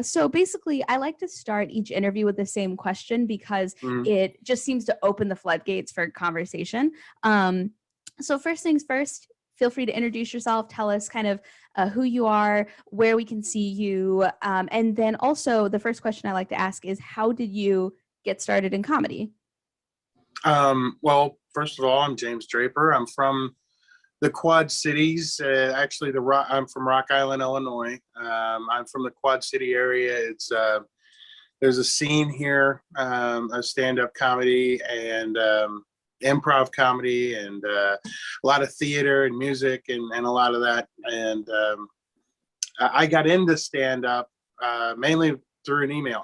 So basically, I like to start each interview with the same question because it just seems to open the floodgates for conversation. So first things first, feel free to introduce yourself. Tell us kind of who you are, where we can see you. And then also the first question I like to ask is, how did you get started in comedy? Well, first of all, I'm James Draper. I'm from the Quad Cities. I'm from Rock Island, Illinois. I'm from the Quad City area. There's a scene here of stand-up comedy and improv comedy and a lot of theater and music and a lot of that. And I got into stand-up mainly through an email.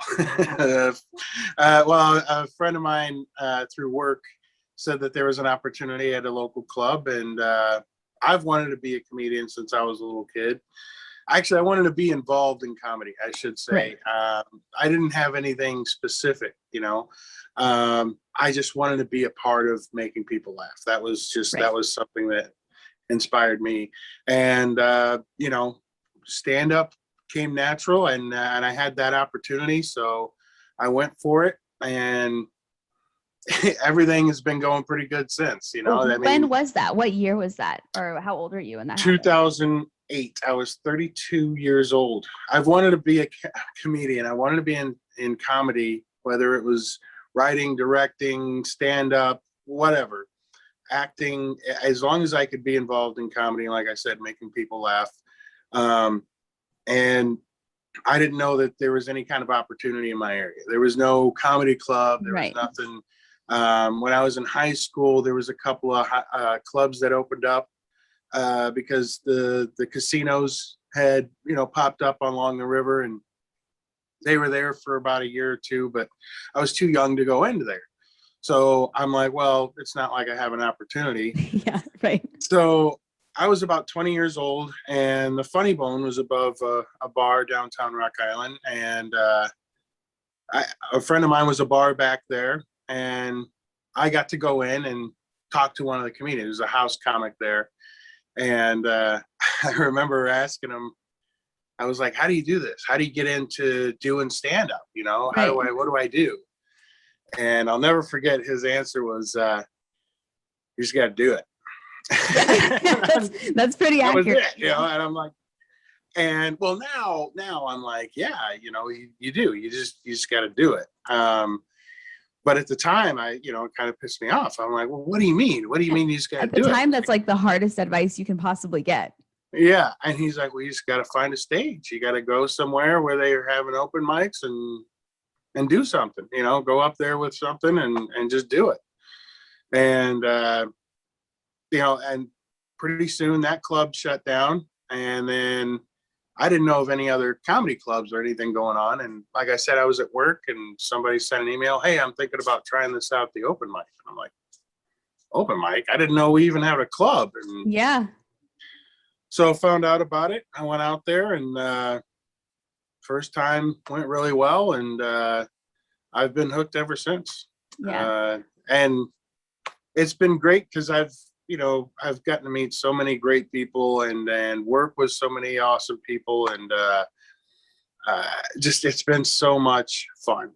Well, a friend of mine through work said that there was an opportunity at a local club, and I've wanted to be a comedian since I was a little kid. Actually, I wanted to be involved in comedy, I should say. Right. I didn't have anything specific, I just wanted to be a part of making people laugh. That was something that inspired me. And, stand up came natural, and I had that opportunity. So I went for it, and everything has been going pretty good since, When was that? What year was that? Or how old were you when that happened? 2008. I was 32 years old. I've wanted to be a comedian. I wanted to be in comedy, whether it was writing, directing, stand-up, whatever, acting, as long as I could be involved in comedy, like I said, making people laugh. And I didn't know that there was any kind of opportunity in my area. There was no comedy club. There was nothing. When I was in high school, there was a couple of clubs that opened up because the casinos had, popped up along the river, and they were there for about a year or two, but I was too young to go into there. So I'm like, well, it's not like I have an opportunity. Yeah, right. So I was about 20 years old, and the Funny Bone was above a bar downtown Rock Island. And a friend of mine was a bar back there, and I got to go in and talk to one of the comedians. There was a house comic there. And I remember asking him, I was like, how do you do this? How do you get into doing stand-up? What do I do? And I'll never forget his answer was, you just got to do it. That's pretty accurate. That was it, and I'm like, and well, now I'm like, yeah, you do, you just got to do it. But at the time, it kind of pissed me off. I'm like, well, what do you mean? What do you mean you just got to do it? At the time, that's like the hardest advice you can possibly get. Yeah. And he's like, well, you just got to find a stage. You got to go somewhere where they are having open mics and do something, go up there with something and just do it. And, and pretty soon that club shut down. And then I didn't know of any other comedy clubs or anything going on. And like I said, I was at work, and somebody sent an email, hey, I'm thinking about trying this out, the open mic. And I'm like, open mic? I didn't know we even had a club. And yeah. So I found out about it. I went out there, and first time went really well. And I've been hooked ever since. Yeah. And it's been great because I've gotten to meet so many great people and work with so many awesome people. And it's been so much fun.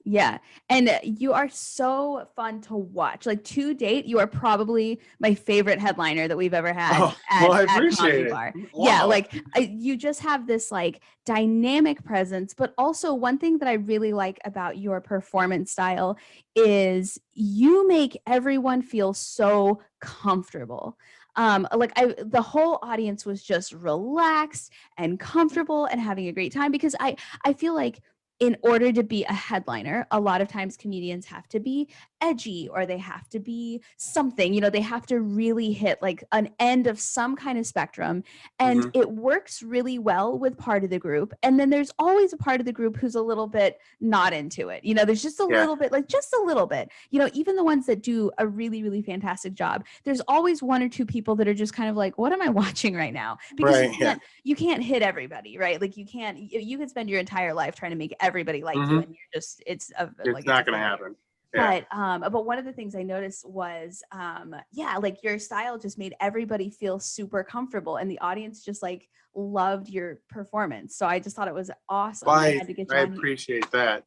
Yeah. And you are so fun to watch. Like, to date, you are probably my favorite headliner that we've ever had I appreciate it. Bar. Wow. Yeah, like you just have this like dynamic presence, but also one thing that I really like about your performance style is you make everyone feel so comfortable. The whole audience was just relaxed and comfortable and having a great time, because I feel like in order to be a headliner, a lot of times comedians have to be edgy, or they have to be something, they have to really hit like an end of some kind of spectrum. And it works really well with part of the group. And then there's always a part of the group who's a little bit not into it. There's just a little bit, like just a little bit, even the ones that do a really, really fantastic job, there's always one or two people that are just kind of like, what am I watching right now? Because you can't hit everybody, right? Like you could spend your entire life trying to make everybody like you, and you're just, it's not going to happen. Yeah. But one of the things I noticed was, yeah, like your style just made everybody feel super comfortable, and the audience just like loved your performance. So I just thought it was awesome. Well, I had to get I you on here. appreciate that.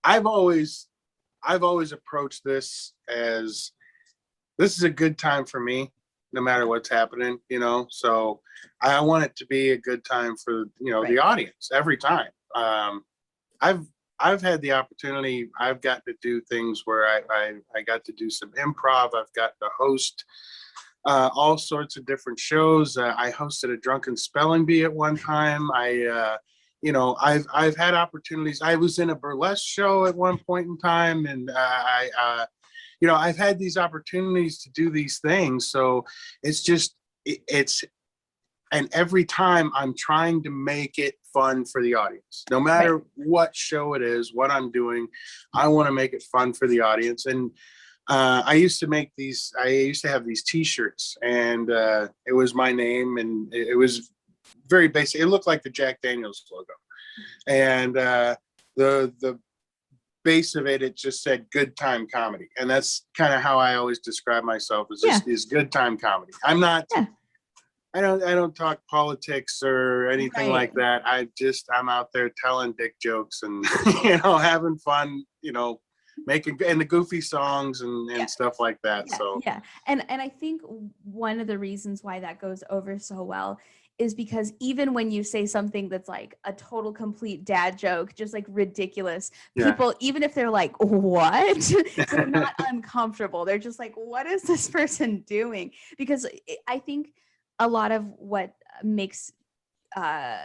I've always approached this as, this is a good time for me, no matter what's happening, so I want it to be a good time for, Right. the audience every time. I've had the opportunity, I've got to do things where I got to do some improv. I've got to host all sorts of different shows. I hosted a drunken spelling bee at one time. I've had opportunities. I was in a burlesque show at one point in time, and I've had these opportunities to do these things. So it's just it's and every time I'm trying to make it fun for the audience, no matter Right. what show it is, what I'm doing. I want to make it fun for the audience. And I used to have these t-shirts, and it was my name, and it was very basic. It looked like the Jack Daniels logo, and the base of it just said "good time comedy," and that's kind of how I always describe myself, as Yeah. just is good time comedy. I'm not. Yeah. I don't talk politics or anything Right. like that. I'm out there telling dick jokes and having fun, making and the goofy songs and Yeah. stuff like that. Yeah, So yeah. And I think one of the reasons why that goes over so well is because even when you say something that's like a total complete dad joke, just like ridiculous, yeah. people, even if they're like, what? They're not uncomfortable. They're just like, what is this person doing? Because I think a lot of what makes uh,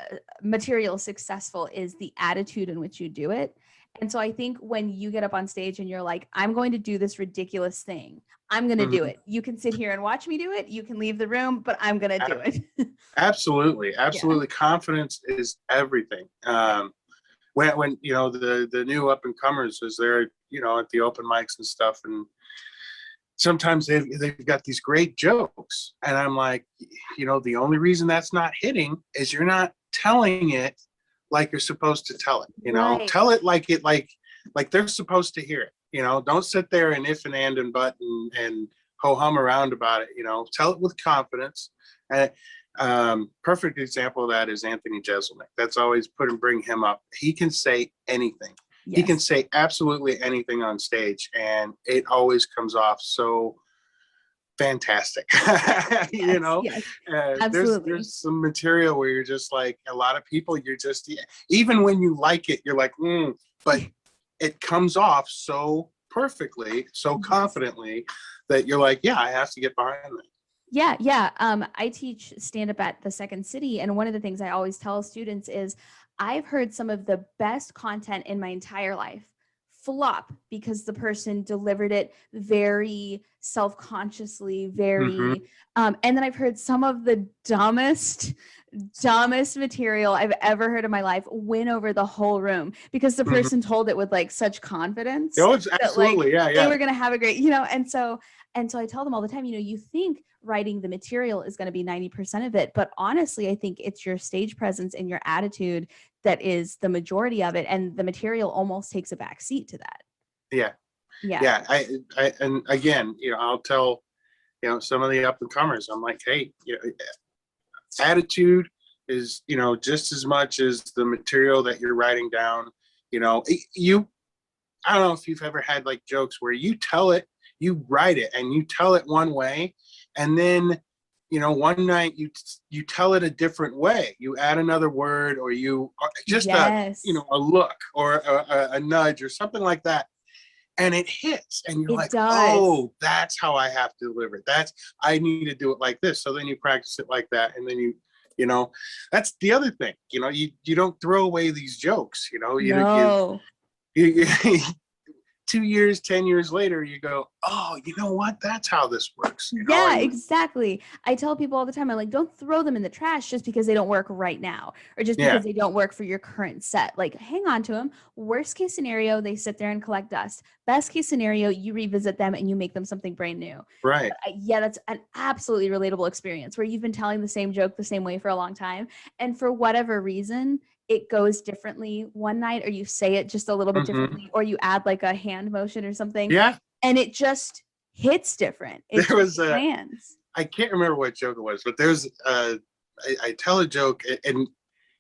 material successful is the attitude in which you do it. And so I think when you get up on stage and you're like, I'm going to do this ridiculous thing, I'm going to do Mhm. it. You can sit here and watch me do it. You can leave the room, but I'm going to do it. Absolutely, Yeah. absolutely. Confidence is everything. When the new up and comers is there, at the open mics and stuff, and sometimes they've got these great jokes, and I'm like, the only reason that's not hitting is you're not telling it like you're supposed to tell it. Right. Tell it like they're supposed to hear it. Don't sit there and if and but and ho hum around about it. Tell it with confidence. And perfect example of that is Anthony Jeselnik. That's always bring him up. He can say anything. He can Yes. say absolutely anything on stage, and it always comes off so fantastic. Yes. Yes. There's Absolutely. some material where you're just like, a lot of people, you're just, even when you like it, you're like, but it comes off so perfectly, so Yes. confidently, that you're like, yeah, I have to get behind that. Yeah, yeah. I teach stand up at the Second City, and one of the things I always tell students is I've heard some of the best content in my entire life flop because the person delivered it very self-consciously, Mm-hmm. and then I've heard some of the dumbest material I've ever heard in my life win over the whole room because the Mm-hmm. person told it with like such confidence Oh, it's that like absolutely, yeah, they yeah. were going to have a great, and so I tell them all the time, you think writing the material is going to be 90% of it, but honestly, I think it's your stage presence and your attitude that is the majority of it, and the material almost takes a back seat to that. Yeah. Yeah. Yeah. And again, I'll tell, some of the up and comers, I'm like, hey, attitude is, just as much as the material that you're writing down. I don't know if you've ever had like jokes where you write it and you tell it one way, and then, one night you tell it a different way. You add another word, or you just Yes. a look or a nudge or something like that, and it hits, and you're It like, does. oh, that's how I have to deliver it. I need to do it like this. So then you practice it like that, and then that's the other thing. You don't throw away these jokes. No. You 2 years, 10 years later, you go, oh, you know what? That's how this works. You know, Yeah, and exactly. I tell people all the time, I'm like, don't throw them in the trash just because they don't work right now or just yeah, because they don't work for your current set. Like, hang on to them. Worst case scenario, they sit there and collect dust. Best case scenario, you revisit them and you make them something brand new. right. Yeah, that's an absolutely relatable experience where you've been telling the same joke the same way for a long time. And for whatever reason, it goes differently one night, or you say it just a little bit Hmm. differently, or you add like a hand motion or something, Yeah, and it just hits different. It there just was a. lands. I can't remember what joke it was, but there's I tell a joke and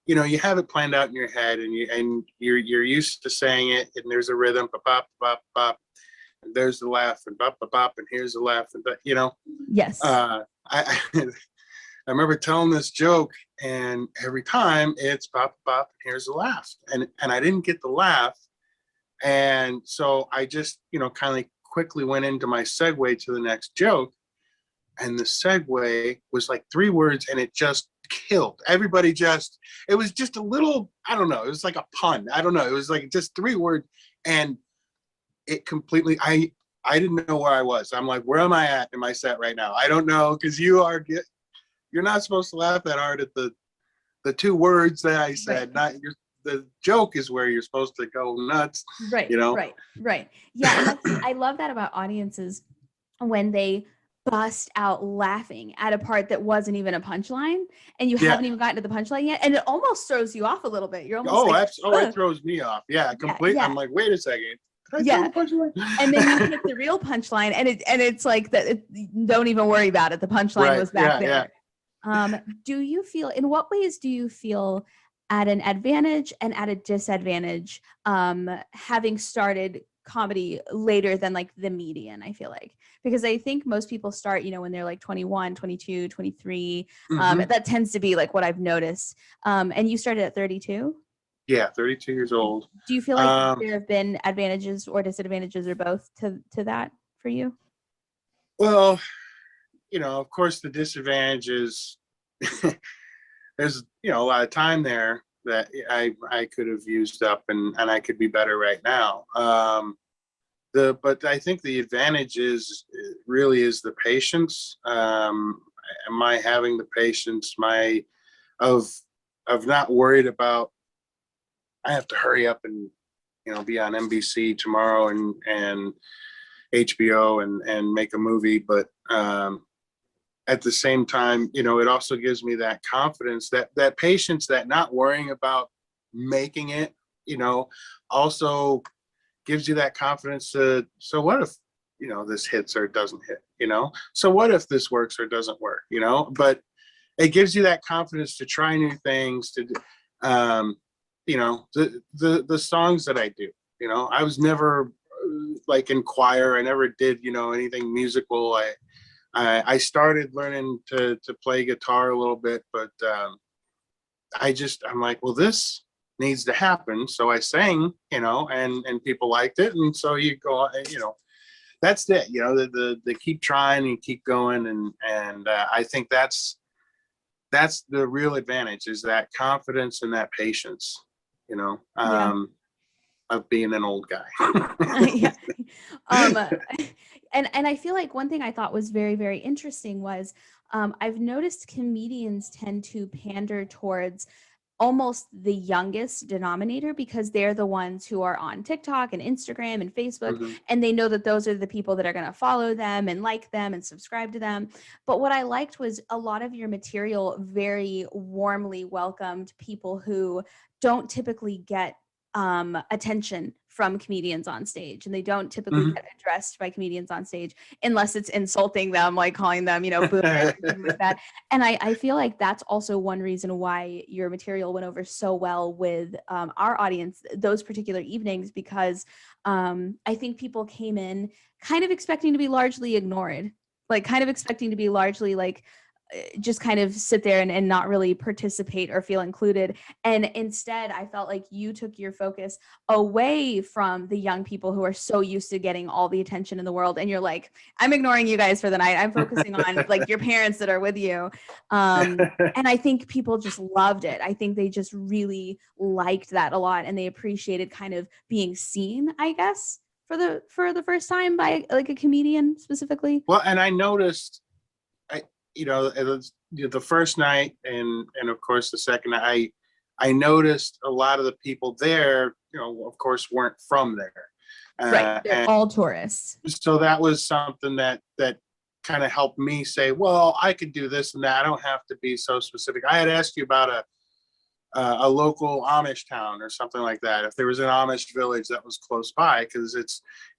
you know you have it planned out in your head and you're used to saying it and there's a rhythm, pop pop pop pop, and there's the laugh and bop bop bop and here's the laugh and you know Yes. I I remember telling this joke and every time it's pop pop and here's the laugh and I didn't get the laugh and so I just you know kind of quickly went into my segue to the next joke and the segue was like 3 words and it just killed everybody. Just it was just a little, I don't know, it was like a pun, I don't know, it was like just 3 words and it completely, I didn't know where I was. I'm like, where am I at in my set right now? I don't know, because you're not supposed to laugh that hard at the 2 words that I Right. said. Not your the joke is where you're supposed to go nuts, Right. you know. Right. Right. Yeah. And I love that about audiences when they bust out laughing at a part that wasn't even a punchline and you Yeah. haven't even gotten to the punchline yet. And it almost throws you off a little bit. You're almost Oh, like, oh, it ugh. throws me off. Yeah, Yeah. complete. Yeah. I'm like, wait a second. Did I throw Yeah. the punchline? And then you hit the real punchline and it's like that. Don't even worry about it. The punchline Right. was back Yeah. Yeah. there. Do you feel, in what ways do you feel at an advantage and at a disadvantage having started comedy later than like the median, I feel like? Because I think most people start, when they're like 21, 22, 23. Hmm. That tends to be like what I've noticed. And you started at 32. Yeah. 32 years old. Do you feel like Um, there have been advantages or disadvantages or both to that for you? well, of course, the disadvantage is there's a lot of time there that I could have used up and I could be better right now. But I think the advantage is really is the patience. My having the patience, my of not worried about I have to hurry up and be on NBC tomorrow and HBO and make a movie, but at the same time, it also gives me that confidence, that patience, that not worrying about making it, also gives you that confidence to, so what if, this hits or doesn't hit, so what if this works or doesn't work, but it gives you that confidence to try new things, to, the songs that I do, I was never like in choir. I never did, anything musical. I started learning to play guitar a little bit, but I'm like, well, this needs to happen. So I sang, and people liked it, and so you go, that's it. The keep trying and keep going, and I think that's the real advantage, is that confidence and that patience, Yeah. of being an old guy. Yeah. Um, and I feel like one thing I thought was very, very interesting was I've noticed comedians tend to pander towards almost the youngest denominator because they're the ones who are on TikTok and Instagram and Facebook, Mhm. and they know that those are the people that are going to follow them and like them and subscribe to them. But what I liked was a lot of your material very warmly welcomed people who don't typically get attention from comedians on stage, and they don't typically Mhm. get addressed by comedians on stage unless it's insulting them, like calling them, boomers or something like that. And I feel like that's also one reason why your material went over so well with our audience those particular evenings, because I think people came in kind of expecting to be largely ignored, like kind of expecting to be largely like just kind of sit there and not really participate or feel included. And instead, I felt like you took your focus away from the young people who are so used to getting all the attention in the world. And you're like, I'm ignoring you guys for the night. I'm focusing on like your parents that are with you. And I think people just loved it. I think they just really liked that a lot. And they appreciated kind of being seen, I guess, for the first time by like a comedian specifically? Well, and I noticed, it was the first night, and of course the second night, I noticed a lot of the people there, of course, weren't from there. Right. They're And all tourists. so that was something that kind of helped me say, well, I could do this and that. I don't have to be so specific. I had asked you about a local Amish town or something like that. If there was an Amish village that was close by, because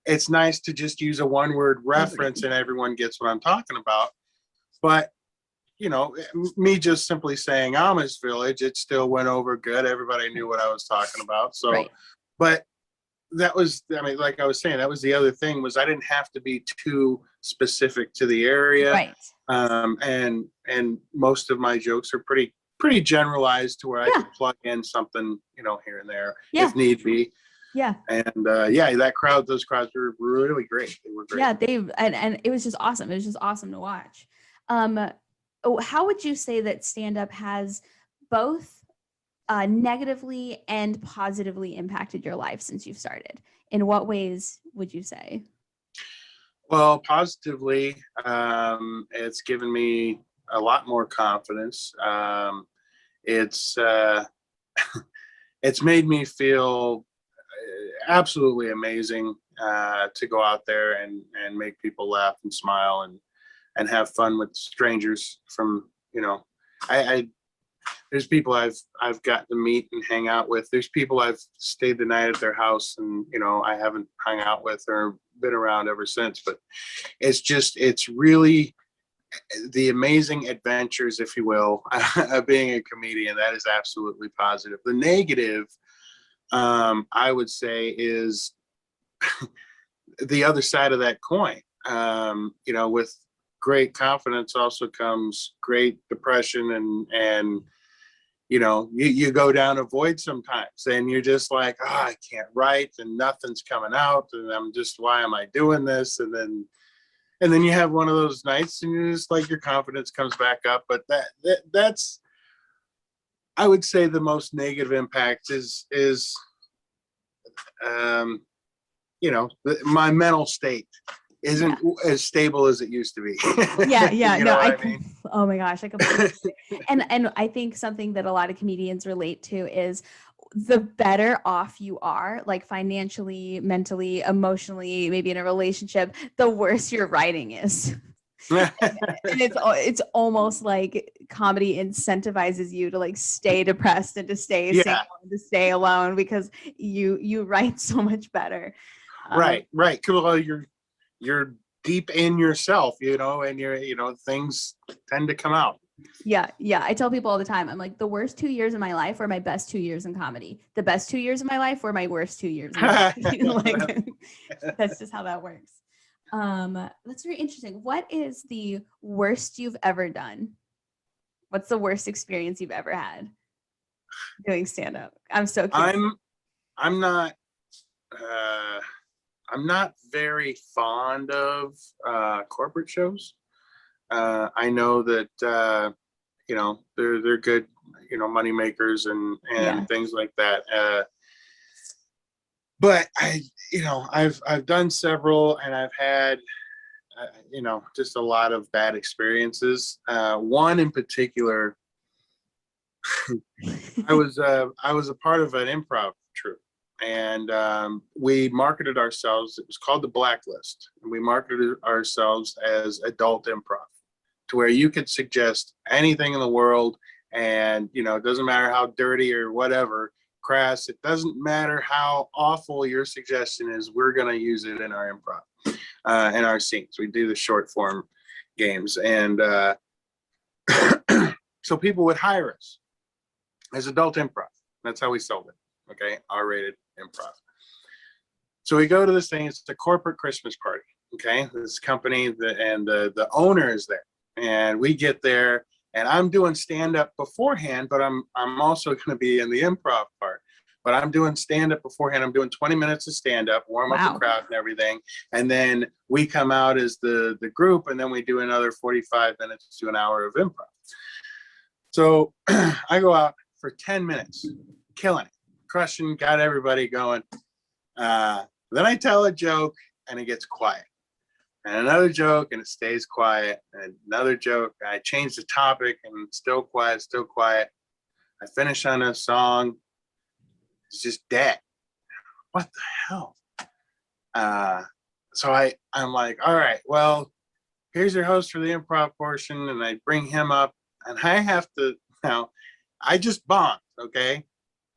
it's nice to just use a one-word reference and everyone gets what I'm talking about. But me just simply saying Amish village, it still went over good. Everybody knew what I was talking about. So, Right. but that was, I mean, like I was saying, that was the other thing, was I didn't have to be too specific to the area. Right. And most of my jokes are pretty generalized to where I could plug in something, here and there if need be. Yeah. And those crowds were really great. They were great. Yeah, and it was just awesome. It was just awesome to watch. How would you say that stand-up has both negatively and positively impacted your life since you've started? In what ways would you say? Well, positively, it's given me a lot more confidence. It's it's made me feel absolutely amazing to go out there and make people laugh and smile and have fun with strangers from, I there's people I've gotten to meet and hang out with. There's people I've stayed the night at their house and, I haven't hung out with or been around ever since. But it's really the amazing adventures, if you will, of being a comedian. That is absolutely positive. The negative, I would say, is the other side of that coin. With great confidence also comes great depression and you go down a void sometimes and you're just like, oh, I can't write and nothing's coming out and I'm just, why am I doing this? And then you have one of those nights and you're just like, your confidence comes back up. But that's, I would say, the most negative impact is my mental state isn't as stable as it used to be. Yeah. No, I mean? Oh my gosh, I completely and I think something that a lot of comedians relate to is the better off you are, like financially, mentally, emotionally, maybe in a relationship, the worse your writing is. And it's almost like comedy incentivizes you to like stay depressed and to stay single and to stay alone because you write so much better. Right. Well, you're deep in yourself, and things tend to come out. Yeah. I tell people all the time, I'm like, the worst 2 years of my life were my best 2 years in comedy. The best 2 years of my life were my worst 2 years in comedy. Like, that's just how that works. That's very interesting. What is the worst you've ever done? What's the worst experience you've ever had doing stand-up? I'm so curious. I'm not very fond of corporate shows. I know that they're good, money makers and things like that. But I've done several and I've had just a lot of bad experiences. One in particular, I was a part of an improv troupe. And we marketed ourselves. It was called The Blacklist. And we marketed ourselves as adult improv, to where you could suggest anything in the world. And, it doesn't matter how dirty or whatever, crass, it doesn't matter how awful your suggestion is, we're going to use it in our improv, in our scenes. We do the short form games. And so people would hire us as adult improv. That's how we sold it. Okay, R-rated improv. So we go to this thing. It's a corporate Christmas party. Okay, this company and the owner is there, and we get there, and I'm doing stand up beforehand, but I'm also going to be in the improv part. But I'm doing stand up beforehand. I'm doing 20 minutes of stand up, warm up the crowd and everything, and then we come out as the group, and then we do another 45 minutes to an hour of improv. So I go out for 10 minutes, killing it. Crushing, got everybody going. The Then I tell a joke and it gets quiet. And another joke and it stays quiet. And another joke, I change the topic and it's still quiet, still quiet. I finish on a song, it's just dead. What the hell? So I'm like, all right, well, here's your host for the improv portion. And I bring him up and I have to, now, I just bombed, okay?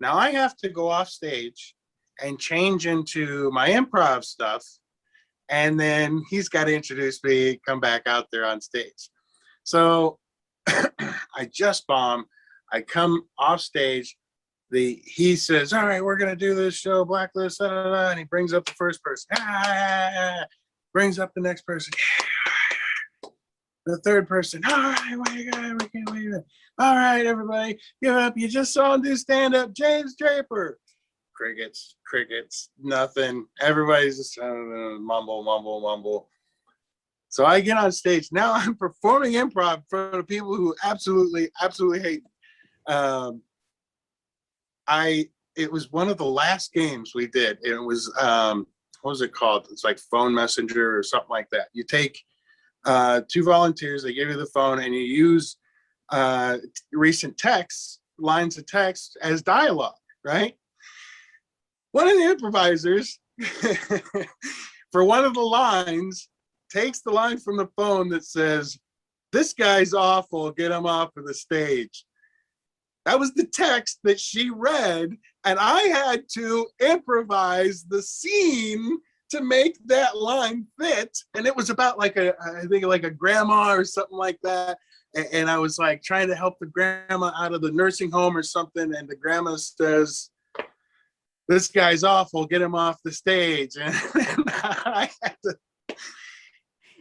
Now I have to go off stage and change into my improv stuff. And then he's got to introduce me, come back out there on stage. So I just bomb. I come off stage. He says, all right, we're going to do this show, Blacklist, da, da, da, and he brings up the first person. Brings up the next person. The third person. All right, wait. All right, everybody, give up. You just saw him do stand-up, James Draper. Crickets, nothing. Everybody's just mumble. So I get on stage. Now I'm performing improv for the people who absolutely hate me. It was one of the last games we did. It was what was it called? It's like phone messenger or something like that. You take two volunteers, they give you the phone, and you use recent lines of text as dialogue, right? One of the improvisers, for one of the lines, takes the line from the phone that says, "This guy's awful, get him off of the stage." That was the text that she read, and I had to improvise the scene to make that line fit. And it was about I think like a grandma or something like that. And I was like trying to help the grandma out of the nursing home or something. And the grandma says, "This guy's awful, get him off the stage." And I had to.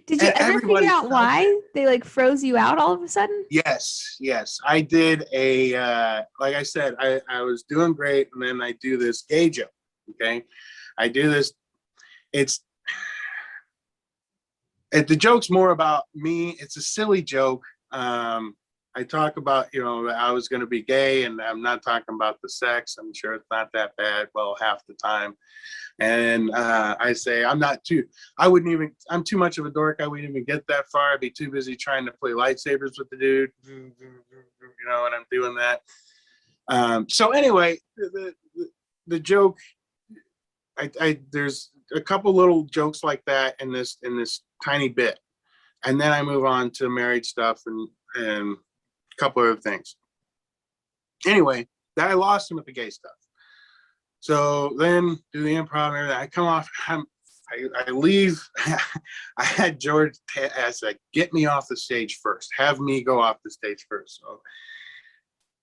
Did you ever figure out why they like froze you out all of a sudden? Yes. I did like I said, I was doing great. And then I do this gay joke. Okay. I do this. The joke's more about me. It's a silly joke. I talk about, I was going to be gay, and I'm not talking about the sex. I'm sure it's not that bad. Well, half the time. And I say, I'm too much of a dork. I wouldn't even get that far. I'd be too busy trying to play lightsabers with the dude, and I'm doing that. So anyway, the joke, there's a couple little jokes like that in this tiny bit. And then I move on to married stuff and a couple other things. Anyway, I lost him with the gay stuff. So then do the improv and everything. I come off, I leave. I had George ask, get me off the stage first. Have me go off the stage first. So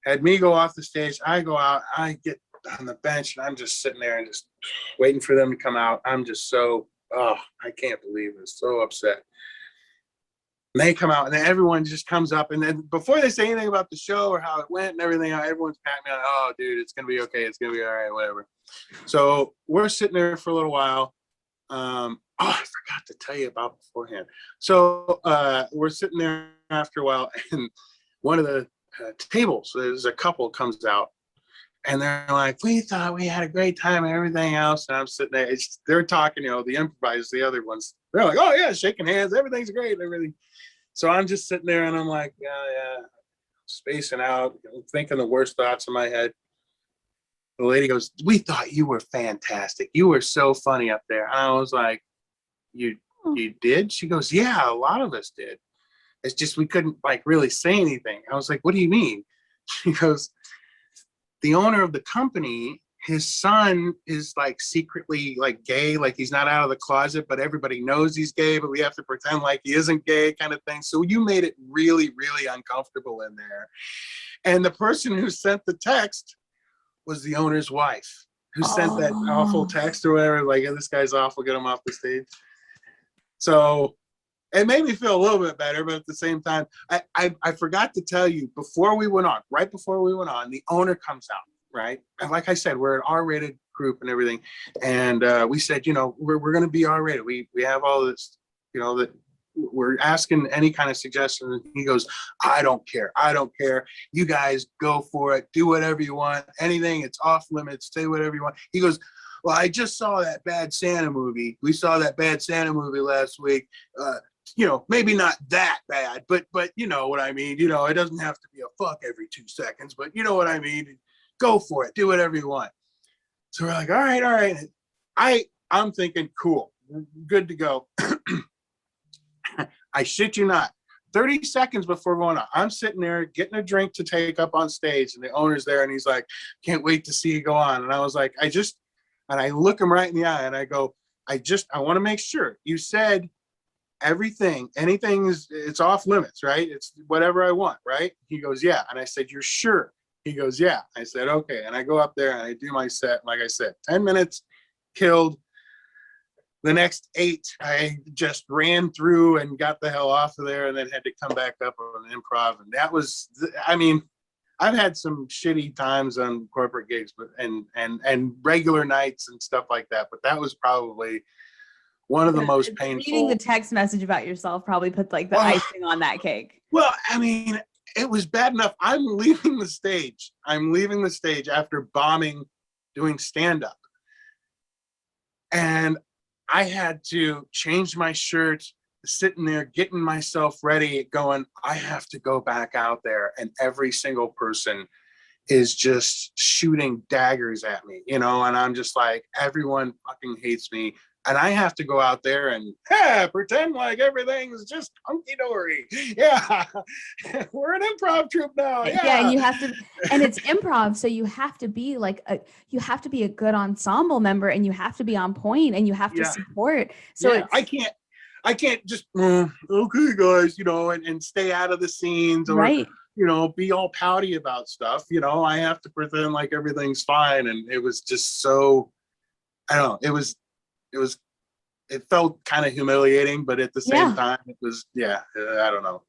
had me go off the stage. I go out. I get on the bench and I'm just sitting there and just waiting for them to come out. I'm just I can't believe it. So upset. And they come out and then everyone just comes up, and then before they say anything about the show or how it went and everything, everyone's patting me on, "Oh, dude, it's going to be okay. It's going to be all right, whatever." So we're sitting there for a little while. I forgot to tell you about beforehand. So we're sitting there after a while, and one of the tables, there's a couple comes out, and they're like, "We thought we had a great time and everything else." And I'm sitting there. They're talking, the improvisers, the other ones. They're like, "Oh yeah, shaking hands, everything's great, and everything." So I'm just sitting there, and I'm like, yeah, spacing out, thinking the worst thoughts in my head. The lady goes, "We thought you were fantastic. You were so funny up there." And I was like, "You did?" She goes, "Yeah, a lot of us did. It's just we couldn't really say anything." I was like, "What do you mean?" She goes, "The owner of the company, his son is secretly gay, he's not out of the closet, but everybody knows he's gay, but we have to pretend like he isn't gay, kind of thing. So you made it really, really uncomfortable in there." And the person who sent the text was the owner's wife, who sent that awful text or whatever, "This guy's awful, get him off the stage." So it made me feel a little bit better, but at the same time, I forgot to tell you, right before we went on, the owner comes out. Right. And like I said, we're an R-rated group and everything. And we said, we're going to be R-rated. We have all this, that we're asking any kind of suggestion. And he goes, I don't care. You guys go for it. Do whatever you want. Anything. It's off limits. Say whatever you want. He goes, well, I just saw that Bad Santa movie. We saw that Bad Santa movie last week. Maybe not that bad, but you know what I mean. You know, it doesn't have to be a fuck every 2 seconds, but you know what I mean. Go for it. Do whatever you want. So we're like, all right. I'm thinking, cool, good to go. I shit you not. 30 seconds before going on, I'm sitting there getting a drink to take up on stage, and the owner's there, and he's like, can't wait to see you go on. And I was like, and I look him right in the eye, and I go, I want to make sure you said anything it's off limits, right? It's whatever I want, right? He goes, yeah. And I said, you're sure? He goes, yeah. I said, okay. And I go up there and I do my set. Like I said, 10 minutes killed. The next 8, I just ran through and got the hell off of there, and then had to come back up on Improv. And that was, I mean, I've had some shitty times on corporate gigs, but and regular nights and stuff like that. But that was probably one of the most painful. Reading the text message about yourself probably put like the icing on that cake. Well, I mean, it was bad enough. I'm leaving the stage after bombing doing stand-up. And I had to change my shirt, sitting there, getting myself ready, going, I have to go back out there. And every single person is just shooting daggers at me, you know? And I'm just like, everyone fucking hates me. And I have to go out there and pretend like everything's just hunky-dory. Yeah, we're an improv troupe now. Yeah, and you have to, and it's improv, so you have to be like you have to be a good ensemble member, and you have to be on point, and you have to support. So I can't just okay, guys, you know, and stay out of the scenes, or you know, be all pouty about stuff. You know, I have to pretend like everything's fine, and it was just so, I don't know, it felt kind of humiliating, but at the same time, it was, I don't know.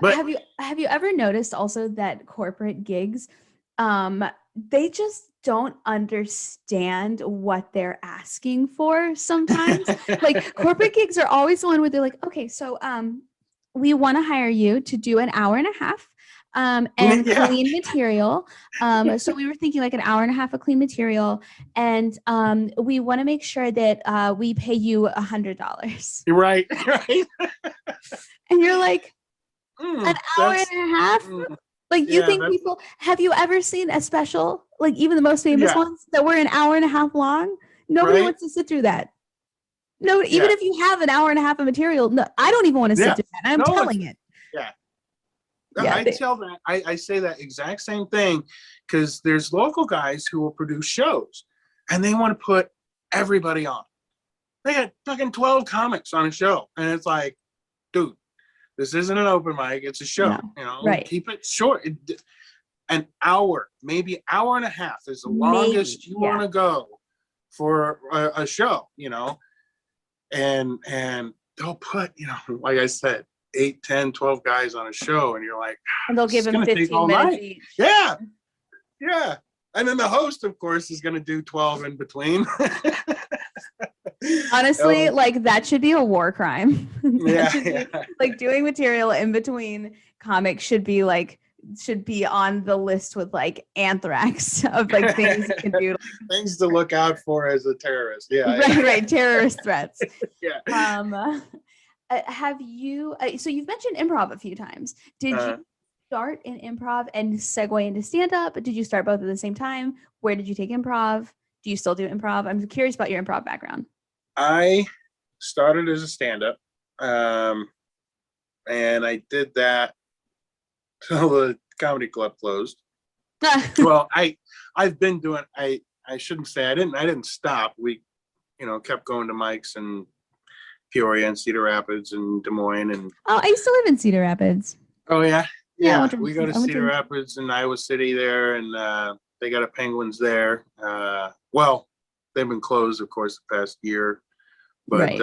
But have you ever noticed also that corporate gigs, they just don't understand what they're asking for sometimes. Like corporate gigs are always the one where they're like, okay, so we want to hire you to do an hour and a half and clean material. So we were thinking like an hour and a half of clean material, and we want to make sure that we pay you $100. Right. And you're like, an hour and a half? Like, you think people, have you ever seen a special, like even the most famous ones that were an hour and a half long? Nobody wants to sit through that. No, even if you have an hour and a half of material, no, I don't even want to sit through that. I'm telling it. I tell that, I say that exact same thing, because there's local guys who will produce shows and they want to put everybody on. They got fucking 12 comics on a show, and it's like, dude, this isn't an open mic, it's a show. You know, keep it short. An hour, maybe hour and a half is the longest you want to go for a show, you know. And they'll put, you know, like I said, 8, 10, 12 guys on a show, and you're like, and they'll give them 15 minutes each. Yeah. And then the host, of course, is going to do 12 in between. Honestly, like that should be a war crime. Like doing material in between comics should be on the list with like anthrax of like things you can do. Things to look out for as a terrorist. Right. Terrorist threats. Have you, so you've mentioned improv a few times. Did you start in improv and segue into stand-up? Did you start both at the same time? Where did you take improv? Do you still do improv? I'm curious about your improv background. I started as a stand-up, and I did that till the comedy club closed. Well, I've been doing, I shouldn't say I didn't stop. We, you know, kept going to mics in Peoria and Cedar Rapids and Des Moines. And I used to live in Cedar Rapids. Oh yeah. We go to Cedar Rapids and Iowa City there, and they got a Penguins there. Well, they've been closed, of course, the past year, but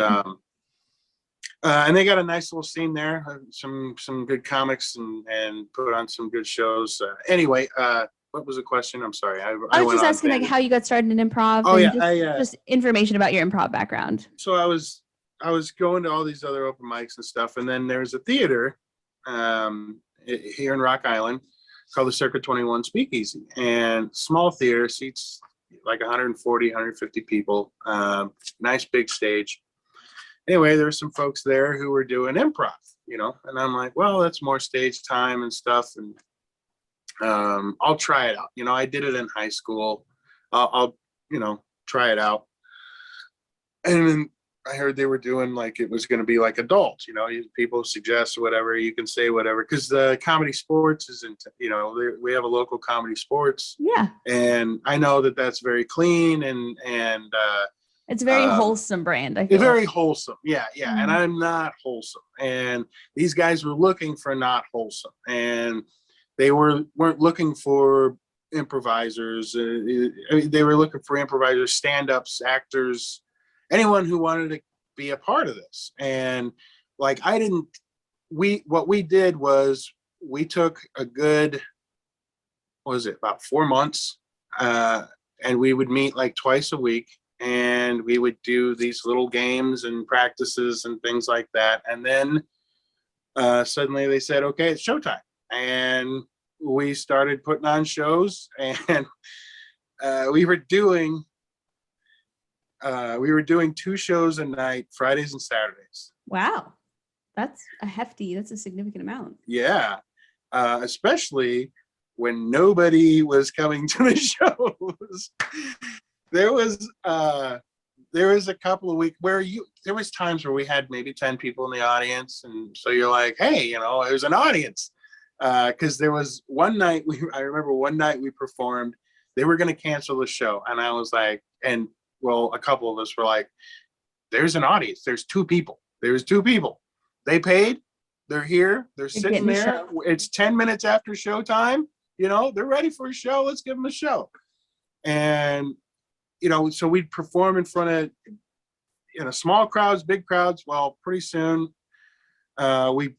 and they got a nice little scene there. Some good comics and put on some good shows. Anyway, what was the question? I'm sorry. I was just asking like how you got started in improv. Just information about your improv background. So I was going to all these other open mics and stuff, and then there's a theater here in Rock Island called the Circuit 21 Speakeasy, and small theater, seats like 140, 150 people. Nice big stage. Anyway, there were some folks there who were doing improv, and I'm like, well, that's more stage time and stuff. And I'll try it out. I did it in high school. I'll try it out. And then I heard they were doing like it was going to be like adult, people suggest whatever, you can say whatever, because the comedy sports isn't, we have a local comedy sports. Yeah. And I know that that's very clean and it's a very wholesome brand. I feel it's very wholesome. Yeah. Yeah. Mm-hmm. And I'm not wholesome. And these guys were looking for not wholesome. And they weren't looking for improvisers. They were looking for improvisers, stand-ups, actors, anyone who wanted to be a part of this. And like, what we did was we took a good, what was it, about 4 months, and we would meet like twice a week, and we would do these little games and practices and things like that. And then suddenly they said, okay, it's showtime. And we started putting on shows, and we were doing 2 shows a night, Fridays and Saturdays. Wow. That's a significant amount. Yeah. Especially when nobody was coming to the shows. There was a couple of weeks where there was times where we had maybe 10 people in the audience. And so you're like, hey, there's an audience. Cause there was one night I remember one night we performed, they were going to cancel the show. And I was like, well, a couple of us were like, there's an audience. There's 2 people. There's 2 people. They paid. They're here. They're sitting there. It's 10 minutes after showtime. They're ready for a show. Let's give them a show. And, so we'd perform in front of, small crowds, big crowds. Well, pretty soon we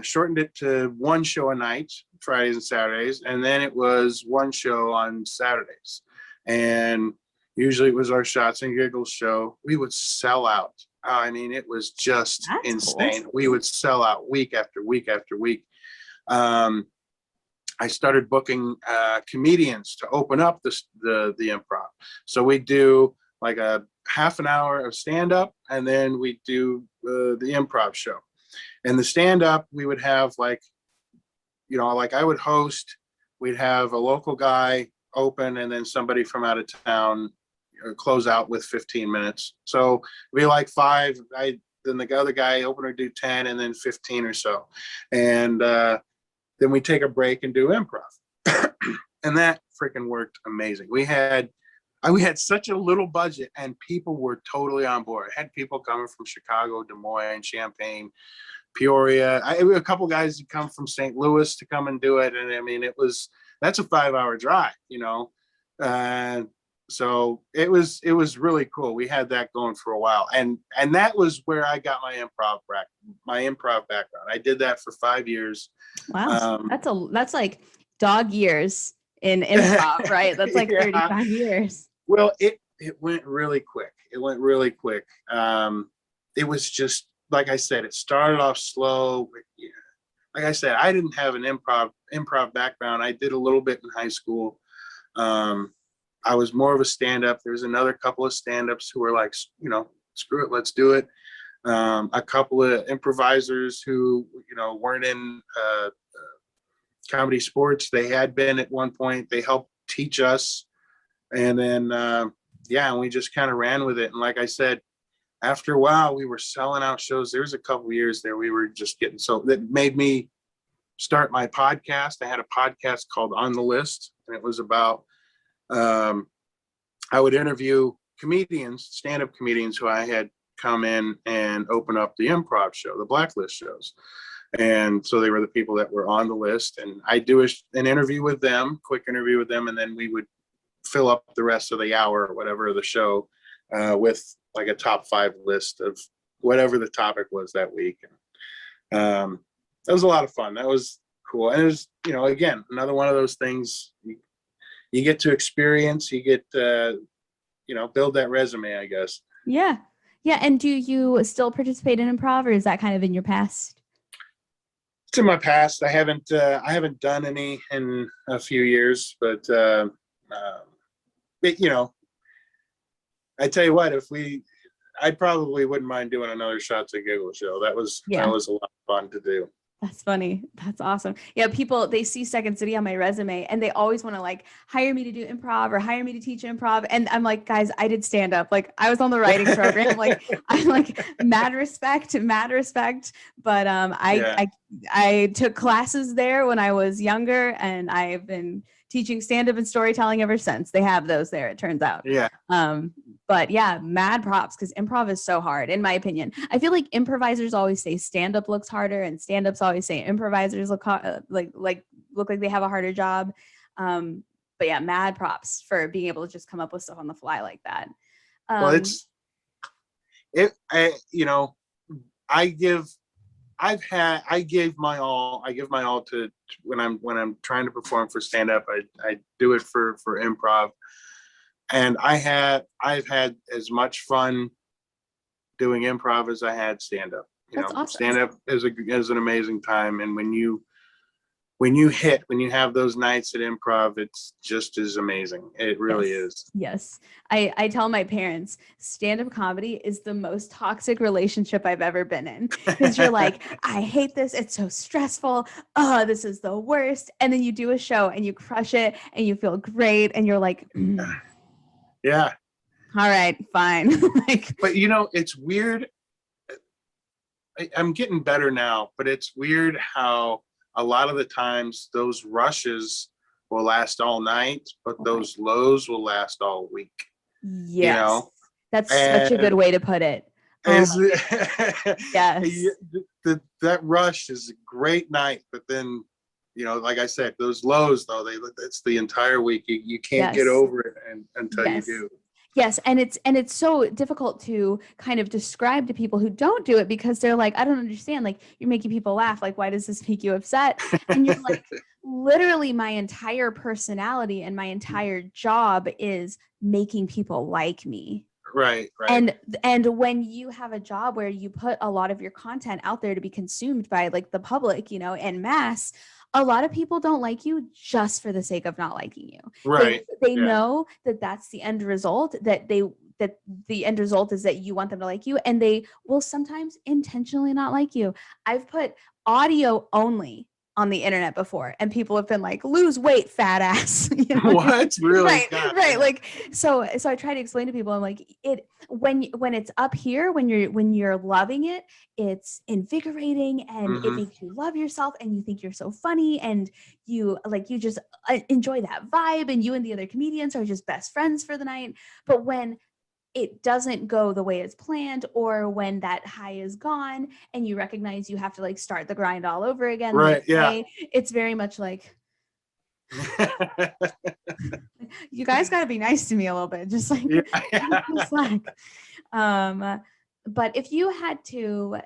shortened it to 1 show a night, Fridays and Saturdays. And then it was 1 show on Saturdays. And usually it was our Shots and Giggles show. We would sell out. I mean, it was just insane. Cool. We would sell out week after week after week. I started booking comedians to open up the improv. So we do like a half an hour of stand-up, and then we do the improv show. And the stand-up, we would have like I would host, we'd have a local guy open, and then somebody from out of town close out with 15 minutes. So it'd be like 5, then the other guy opener do 10, and then 15 or so. And then we take a break and do improv. And that freaking worked amazing. We had such a little budget, and people were totally on board. I had people coming from Chicago, Des Moines, Champaign, Peoria. A couple guys had come from St. Louis to come and do it. And I mean, that's a 5-hour drive, so it was really cool. We had that going for a while, and that was where I got my improv background. I did that for 5 years. Wow, that's like dog years in improv, right? That's like 35 years. Well, it went really quick. It was just, like I said, it started off slow. Like I said, I didn't have an improv background. I did a little bit in high school. I was more of a stand-up. There's another couple of stand-ups who were like, screw it, let's do it. A couple of improvisers who, weren't in comedy sports. They had been at one point. They helped teach us. And then, we just kind of ran with it. And like I said, after a while, we were selling out shows. There was a couple of years there we were just getting, so that made me start my podcast. I had a podcast called On the List, and it was about, I would interview comedians, stand-up comedians who I had come in and open up the improv show, the Blacklist shows. And so they were the people that were on the list, and I do an interview with them, quick interview with them, and then we would fill up the rest of the hour or whatever of the show with like a top 5 list of whatever the topic was that week. That was a lot of fun. That was cool. And it was, again, another one of those things you get to experience, you get build that resume, I guess. Yeah. Yeah. And do you still participate in improv, or is that kind of in your past? It's in my past. I haven't done any in a few years, but you know, I tell you what, I probably wouldn't mind doing another Shots at Giggle show. That was Yeah. a lot of fun to do. That's funny. That's awesome. Yeah, people, they see Second City on my resume and they always want to like hire me to do improv or hire me to teach improv. And I'm like, guys, I did stand up. Like I was on the writing program. Like I'm like mad respect. But I took classes there when I was younger and I've been teaching stand up and storytelling ever since. They have those there, it turns out. Yeah. But yeah, mad props because improv is so hard, in my opinion. I feel like improvisers always say stand-up looks harder, and stand-ups always say improvisers look look like they have a harder job. But yeah, mad props for being able to just come up with stuff on the fly like that. Well, I gave my all to when I'm trying to perform for stand-up. I do it for improv. And I've had as much fun doing improv as I had stand up. Awesome. Stand up is an amazing time. And when you have those nights at improv, it's just as amazing. It really is. Yes. I tell my parents, stand-up comedy is the most toxic relationship I've ever been in. Because you're like, I hate this. It's so stressful. Oh, this is the worst. And then you do a show and you crush it and you feel great. And you're like, yeah. All right, fine. But it's weird. I'm getting better now, but it's weird how a lot of the times those rushes will last all night, but those lows will last all week. Yes. That's such a good way to put it. Yes. That rush is a great night, but then like I said, those lows though, it's the entire week. You can't get over it until you do. Yes, and it's so difficult to kind of describe to people who don't do it because they're like, I don't understand. Like you're making people laugh. Like why does this make you upset? And you're like, literally, my entire personality and my entire job is making people like me. Right. And when you have a job where you put a lot of your content out there to be consumed by like the public, en masse, a lot of people don't like you just for the sake of not liking you. Right. They know that that's the end result, that the end result is that you want them to like you, and they will sometimes intentionally not like you. I've put audio only on the internet before, and people have been like, lose weight, fat ass. What? Really? Right. Like, so I try to explain to people, I'm like, when it's up here, when you're loving it, it's invigorating and it makes you love yourself and you think you're so funny and you just enjoy that vibe and you and the other comedians are just best friends for the night. But when it doesn't go the way it's planned, or when that high is gone and you recognize you have to like start the grind all over again. Right. Yeah. It's very much like, you guys got to be nice to me a little bit. Just like, slack. But if you had to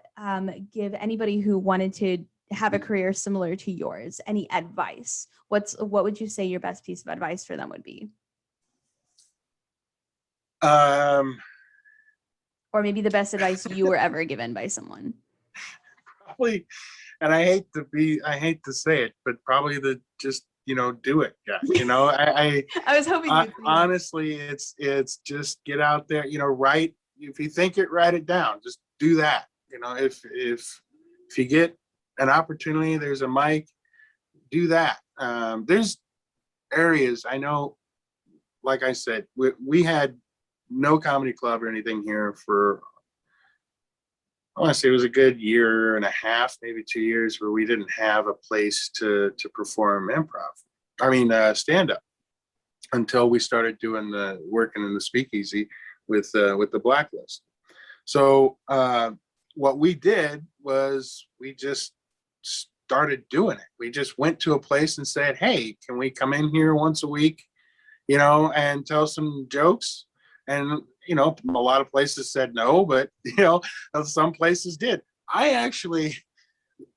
give anybody who wanted to have a career similar to yours any advice, what would you say your best piece of advice for them would be? Or maybe the best advice you were ever given by someone. Probably, and I hate to say it, but probably just do it. Yeah. I was hoping honestly, it's just get out there, write. If you think it, write it down. Just do that. If you get an opportunity, there's a mic, do that. There's areas I know, like I said, we had no comedy club or anything here for, I want to say it was a good year and a half, maybe 2 years, where we didn't have a place to perform stand up, until we started working in the speakeasy with the Blacklist. So what we did was we just started doing it. We just went to a place and said, hey, can we come in here once a week, and tell some jokes? And, a lot of places said no, but, some places did.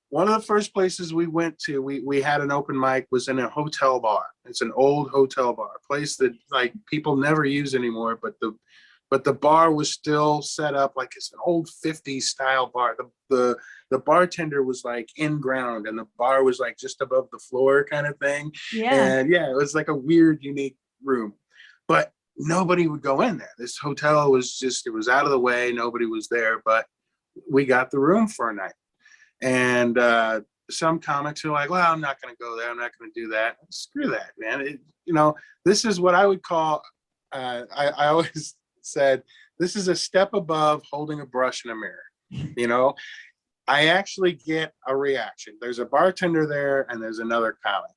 One of the first places we went to, we had an open mic, was in a hotel bar. It's an old hotel bar, a place that like people never use anymore, but the bar was still set up like it's an old 50s style bar. The bartender was like in ground and the bar was like just above the floor kind of thing. Yeah. And yeah, it was like a weird, unique room. But nobody would go in there. This hotel was just, it was out of the way. Nobody was there, but we got the room for a night. And some comics are like, well, I'm not going to go there. I'm not going to do that. Screw that, man. This is what I would call, I always said, this is a step above holding a brush in a mirror. I actually get a reaction. There's a bartender there and there's another comic,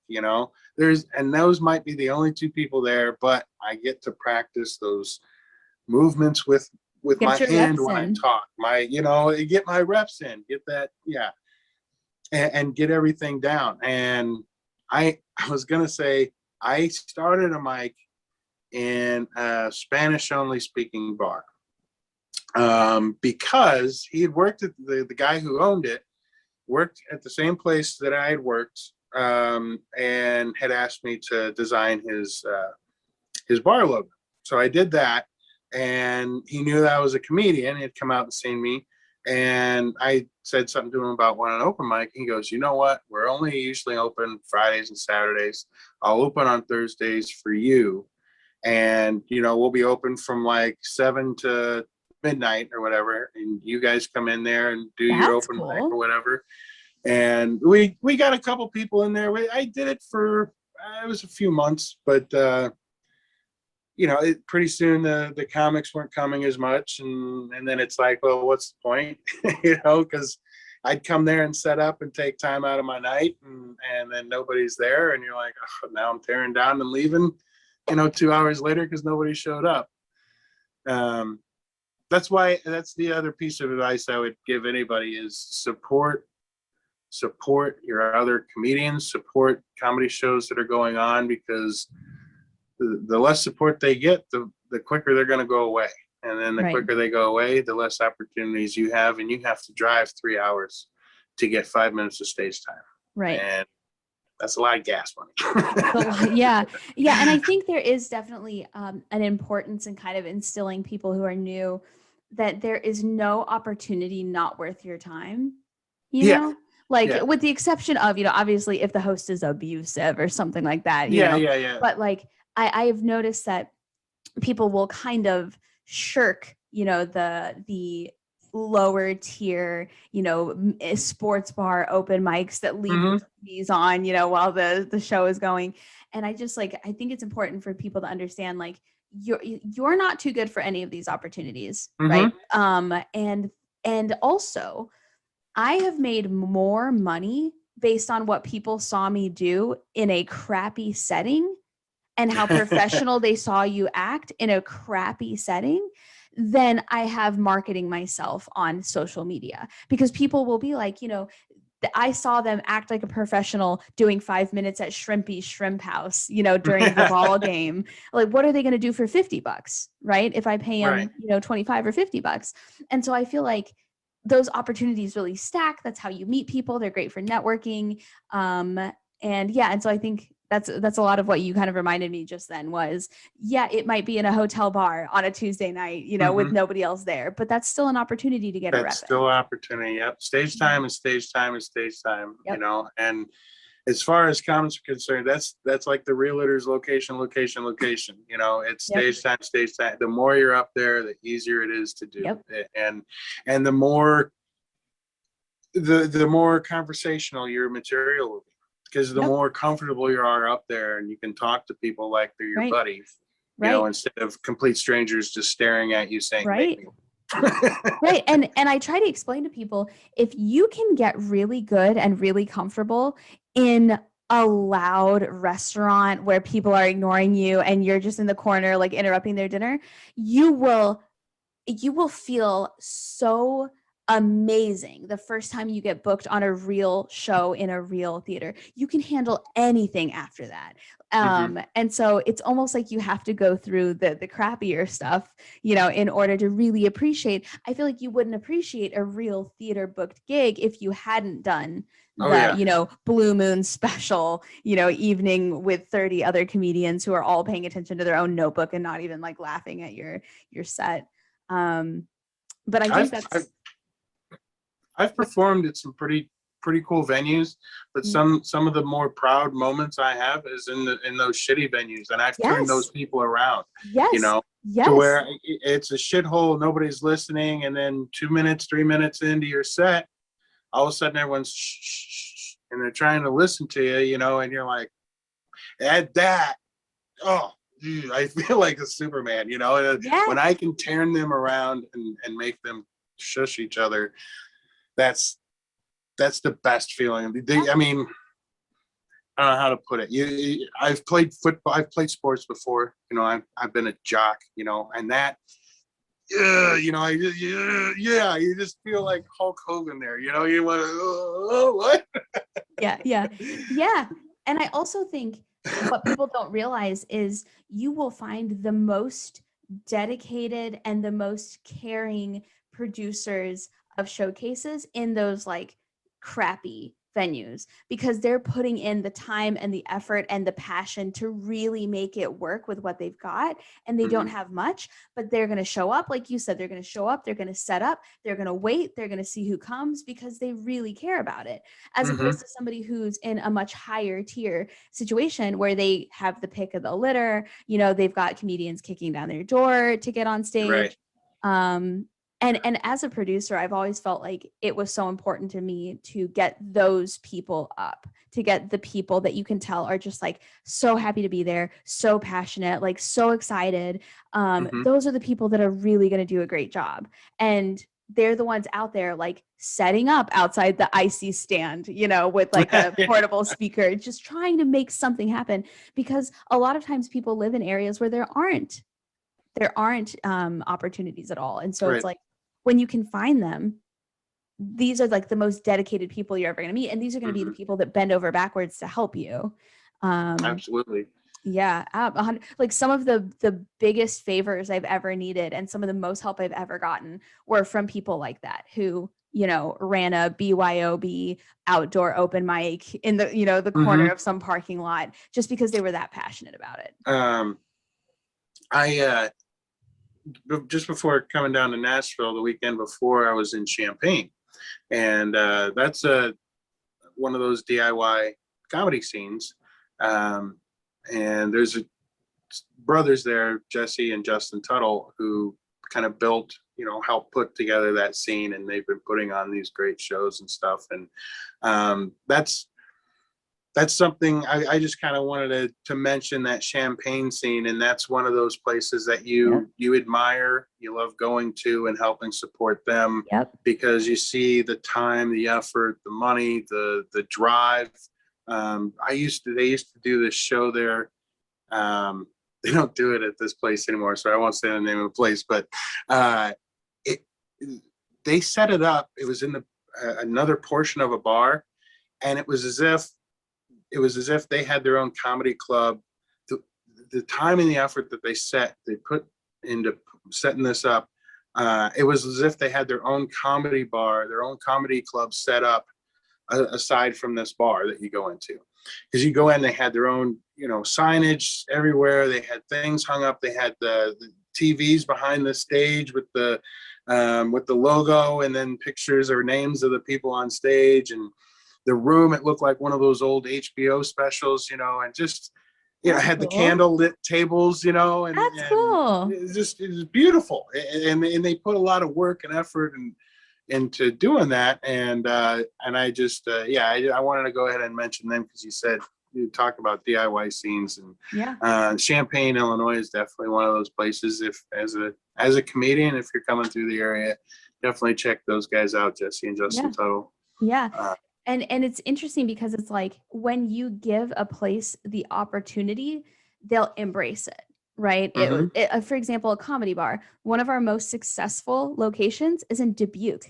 and those might be the only two people there, but I get to practice those movements with my hand when I talk, get my reps in, get that. Yeah. And get everything down. And I was going to say, I started a mic in a Spanish only speaking bar. Because he had worked at the guy who owned it, worked at the same place that I had worked, and had asked me to design his bar logo. So I did that, and he knew that I was a comedian. He'd come out and seen me, and I said something to him about wanting an open mic. He goes, you know what? We're only usually open Fridays and Saturdays. I'll open on Thursdays for you, and we'll be open from like 7 to midnight or whatever, and you guys come in there and do your open mic or whatever. And we got a couple people in there. I did it for it was a few months, but pretty soon the comics weren't coming as much, and then it's like, well, what's the point? Because I'd come there and set up and take time out of my night, and then nobody's there, and you're like, oh, now I'm tearing down and leaving 2 hours later because nobody showed up. That's the other piece of advice I would give anybody is support your other comedians, support comedy shows that are going on, because the less support they get, the quicker they're going to go away. And then the quicker they go away, the less opportunities you have, and you have to drive 3 hours to get 5 minutes of stage time. Right. And that's a lot of gas money. Yeah. And I think there is definitely an importance in kind of instilling people who are new that there is no opportunity not worth your time, you know? Like with the exception of, obviously if the host is abusive or something like that. Yeah. But like I have noticed that people will kind of shirk, the lower tier, sports bar open mics that leave these on, while the show is going. And I just I think it's important for people to understand, like, you're not too good for any of these opportunities. Right. And also I have made more money based on what people saw me do in a crappy setting and how professional they saw you act in a crappy setting than I have marketing myself on social media, because people will be like, I saw them act like a professional doing 5 minutes at Shrimpy's Shrimp House, during the ball game. Like, what are they going to do for $50, right? If I pay them, 25 or $50. And so I feel like those opportunities really stack. That's how you meet people. They're great for networking. And so I think that's a lot of what you kind of reminded me just then was, it might be in a hotel bar on a Tuesday night, with nobody else there, but that's still an opportunity to get a rep. That's still an opportunity. Yep. Stage time is stage time is stage time, and as far as comics are concerned, that's like the realtor's location. It's stage time, stage time. The more you're up there, the easier it is to do. And the more conversational your material will be, because the more comfortable you are up there, and you can talk to people like they're your buddies, instead of complete strangers just staring at you saying, right. And I try to explain to people, if you can get really good and really comfortable in a loud restaurant where people are ignoring you and you're just in the corner, like interrupting their dinner, you will feel so amazing the first time you get booked on a real show in a real theater. You can handle anything after that. And so it's almost like you have to go through the crappier stuff, in order to really appreciate. I feel like you wouldn't appreciate a real theater booked gig if you hadn't done Blue Moon special, evening with 30 other comedians who are all paying attention to their own notebook and not even like laughing at your set. But I think I've performed at some pretty pretty cool venues, but some of the more proud moments I have is in those shitty venues, and I've turned those Yes. people around, you Yes. know, to Yes. where it's a shithole, nobody's listening, and then 2 minutes, 3 minutes into your set, all of a sudden everyone's shh, shh, shh, and they're trying to listen to you, you know, and you're like, at that, oh, dude, I feel like a Superman, you know, and Yeah. when I can turn them around and make them shush each other, that's the best feeling. I mean, I don't know how to put it. I've played football, I've played sports before, you know, I've been a jock, you know, and that, you know, you just feel like Hulk Hogan there, you know, you want to, oh, what? Yeah. Yeah. Yeah. And I also think what people don't realize is you will find the most dedicated and the most caring producers of showcases in those like crappy venues because they're putting in the time and the effort and the passion to really make it work with what they've got, and they don't Mhm. have much, but they're going to show up. Like you said, they're going to show up, they're going to set up, they're going to wait, they're going to see who comes because they really care about it, as opposed Mhm. to somebody who's in a much higher tier situation where they have the pick of the litter, you know, they've got comedians kicking down their door to get on Right. stage. And as a producer, I've always felt like it was so important to me to get those people up, to get the people that you can tell are just like so happy to be there, so passionate, like so excited. Mhm. Those are the people that are really going to do a great job. And they're the ones out there like setting up outside the icy stand, you know, with like a portable speaker, just trying to make something happen. Because a lot of times people live in areas where there aren't opportunities at all. And so it's Right. like when you can find them, these are like the most dedicated people you're ever going to meet. And these are going to be the Mhm. people that bend over backwards to help you. Um, Absolutely. yeah, like some of the biggest favors I've ever needed and some of the most help I've ever gotten were from people like that who, you know, ran a BYOB outdoor open mic in the, you know, the corner Mhm. of some parking lot just because they were that passionate about it. Um, I just before coming down to Nashville, the weekend before, I was in Champaign, and that's one of those DIY comedy scenes. Um, and there's brothers there, Jesse and Justin Tuttle, who kind of built, you know, helped put together that scene, and they've been putting on these great shows and stuff. And that's something I just kind of wanted to mention, that Champagne scene, and that's one of those places that Yep. you admire, you love going to and helping support them, Yep. because you see the time, the effort, the money, the drive. They used to do this show there. They don't do it at this place anymore, so I won't say the name of the place, but it they set it up. It was in another portion of a bar, and it was as if they had their own comedy club. The, the time and the effort that they put into setting this up, it was as if they had their own comedy bar, their own comedy club set up aside from this bar that you go into. Because you go in, they had their own, you know, signage everywhere. They had things hung up. They had the TVs behind the stage with the logo, and then pictures or names of the people on stage, and the room, it looked like one of those old HBO specials, you know, and just, you know, That's had the cool. candle lit tables, you know, That's and cool. it was beautiful. And they put a lot of work and effort into doing that. And I just, I wanted to go ahead and mention them because you talk about DIY scenes, and Yeah. Champaign, Illinois is definitely one of those places. If as a comedian, if you're coming through the area, definitely check those guys out, Jesse and Justin Yeah. Tuttle. Yeah. Uh, And it's interesting because it's like when you give a place the opportunity, they'll embrace it, right? mhm. For example, a comedy bar. One of our most successful locations is in Dubuque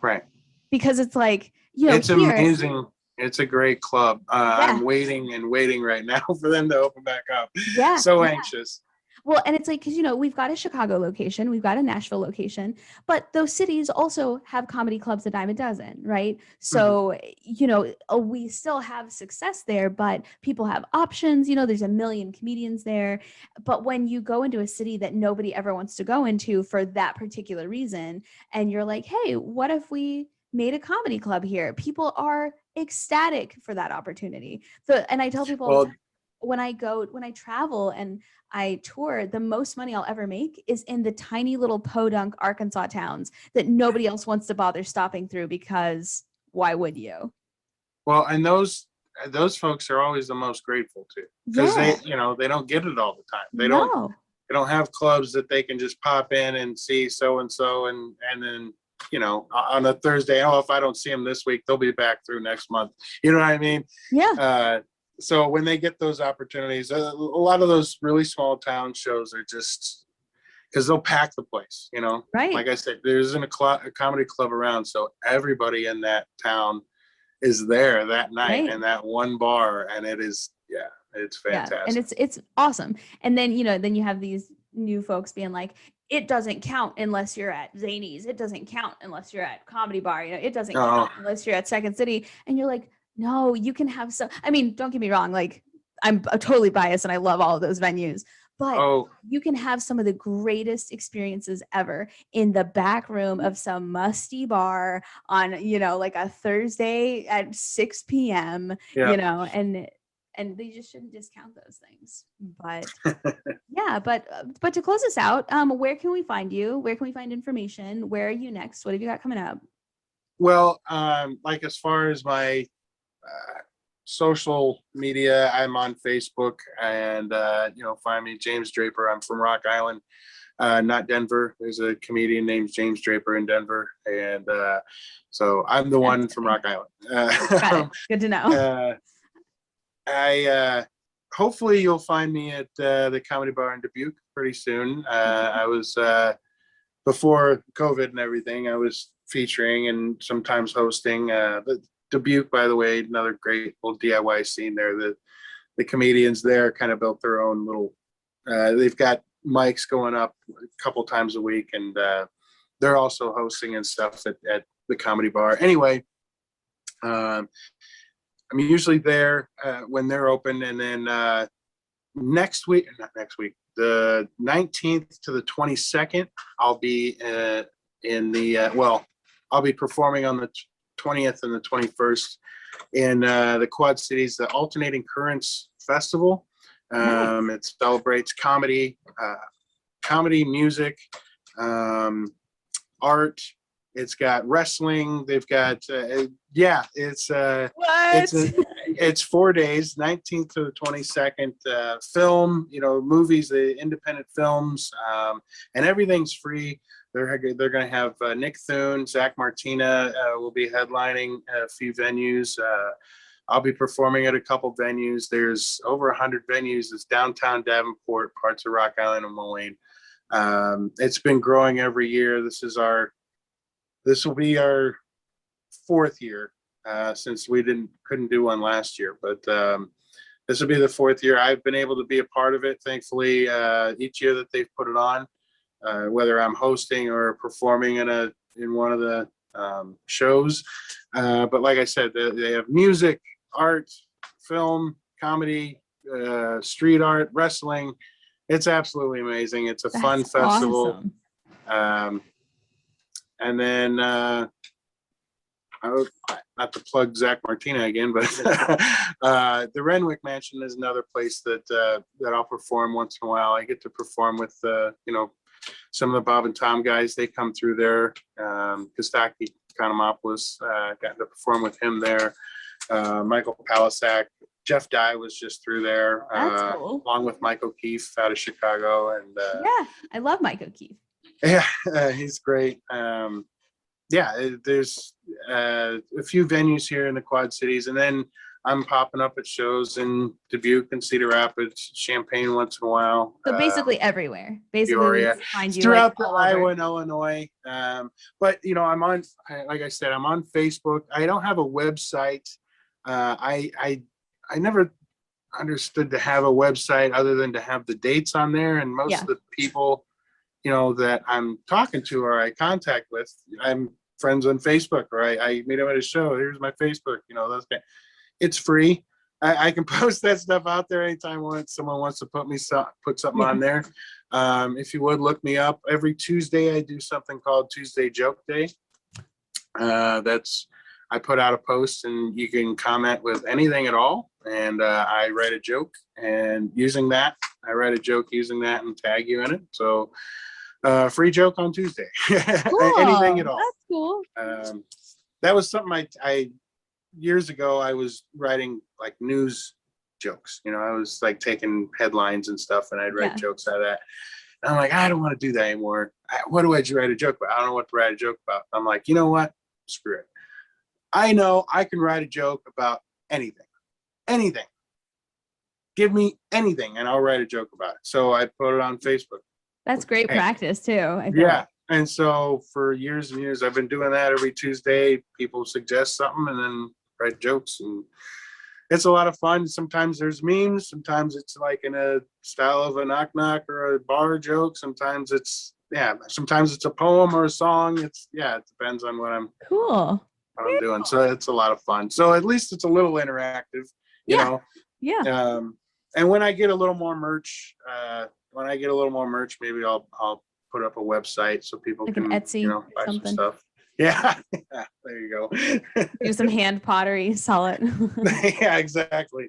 Right. because it's like, you know, It's here, amazing. It's a great club. yeah, I'm waiting and waiting right now for them to open back up. yeah, So yeah. anxious. Well, and it's like, because, you know, we've got a Chicago location, we've got a Nashville location, but those cities also have comedy clubs a dime a dozen, right? Mhm. So, you know, we still have success there, but people have options. You know, there's a million comedians there. But when you go into a city that nobody ever wants to go into for that particular reason, and you're like, hey, what if we made a comedy club here. People are ecstatic for that opportunity. So, and I tell people all the Well, time, when I travel and I tour, the most money I'll ever make is in the tiny little podunk Arkansas towns that nobody else wants to bother stopping through, because why would you? well, and those folks are always the most grateful too, because Yeah. they don't get it all the time. No. They don't have clubs that they can just pop in and see so and so, and then on a Thursday, oh, if I don't see them this week, they'll be back through next month. You know what I mean? Yeah. So when they get those opportunities, a lot of those really small town shows are just because they'll pack the place. Right. Like I said, there isn't a comedy club around, so everybody in that town is there that night Right. in that one bar, and it's Yeah. And fantastic. it's awesome. And then, then you have these new folks being like, it doesn't count unless you're at Zany's. It doesn't count unless you're at Comedy Bar. It doesn't Oh, count unless you're at Second City. And you're like, no, you can have some. I mean, don't get me wrong. Like, I'm totally biased and I love all of those venues, but oh, you can have some of the greatest experiences ever in the back room of some musty bar on, like a Thursday at 6 p.m., yeah. and they just shouldn't discount those things. But yeah, but to close us out, where can we find you? Where can we find information? Where are you next? What have you got coming up? Well, like as far as my social media, I'm on Facebook, and find me James Draper. I'm from Rock Island, not Denver. There's a comedian named James Draper in Denver, and so I'm the one from Rock Island. Got it. Good to know. I hopefully you'll find me at the Comedy Bar in Dubuque pretty soon. I was before COVID and everything. I was featuring and sometimes hosting. The Dubuque, by the way, another great little DIY scene there. The comedians there kind of built their own little. They've got mics going up a couple times a week, and they're also hosting and stuff at the Comedy Bar. Anyway, I'm usually there when they're open, and then not next week, the 19th to the 22nd, I'll be I'll be performing on the 20th and the 21st in the Quad Cities, the Alternating Currents Festival. Nice. It celebrates comedy, music, art. It's got wrestling. They've got What? it's 4 days, 19th to the 22nd. Film, movies, the independent films, and everything's free. They're going to have Nick Thune, Zach Martina will be headlining a few venues. I'll be performing at a couple venues. There's over 100 venues. It's downtown Davenport, parts of Rock Island and Moline. It's been growing every year. This will be our 4th year since we couldn't do one last year, but this will be the 4th year. I've been able to be a part of it, thankfully, each year that they've put it on, whether I'm hosting or performing in one of the shows. But like I said, they have music, art, film, comedy, street art, wrestling. It's absolutely amazing. It's a fun festival. Awesome. And then not to plug Zach Martina again, but the Renwick Mansion is another place that I'll perform once in a while. I get to perform with some of the Bob and Tom guys. They come through there. Kostaki Economopoulos, got to perform with him there. Michael Palisak, Jeff Dye was just through there. That's cool. Along with Mike O'Keefe out of Chicago, and yeah, I love Mike O'Keefe. Yeah, he's great. There's a few venues here in the Quad Cities, and then I'm popping up at shows in Dubuque and Cedar Rapids, Champaign once in a while. So basically everywhere. Basically, Peoria, find you throughout like Iowa and Illinois. But I'm on, like I said, I'm on Facebook. I don't have a website. I never understood to have a website other than to have the dates on there, and most of the people that I'm talking to or I contact with, I'm friends on Facebook, or I meet them at a show. Here's my Facebook, those guys. It's free. I can post that stuff out there anytime someone wants to put something on there. If you would look me up, every Tuesday I do something called Tuesday Joke Day. I put out a post and you can comment with anything at all. And I write a joke and I write a joke using that and tag you in it. So free joke on Tuesday. Anything Cool. at all. That's cool. That was something I years ago, I was writing like news jokes. I was like taking headlines and stuff and I'd write jokes out of that. And I'm like, I don't want to do that anymore. What do I write a joke about? I don't know what to write a joke about. I'm like, you know what? Screw it. I know I can write a joke about anything. Anything. Give me anything and I'll write a joke about it. So I put it on Facebook. That's great practice too. I feel Yeah. like. And so for years and years, I've been doing that every Tuesday. People suggest something and then write jokes. And it's a lot of fun. Sometimes there's memes. Sometimes it's like in a style of a knock knock or a bar joke. Sometimes it's a poem or a song. It depends on what I'm doing. So it's a lot of fun. So at least it's a little interactive, you know. Yeah. And when I get a little more merch, maybe I'll put up a website so people like can an Etsy buy something. some stuff. Yeah. There you go. Do some hand pottery, sell it. Yeah, exactly.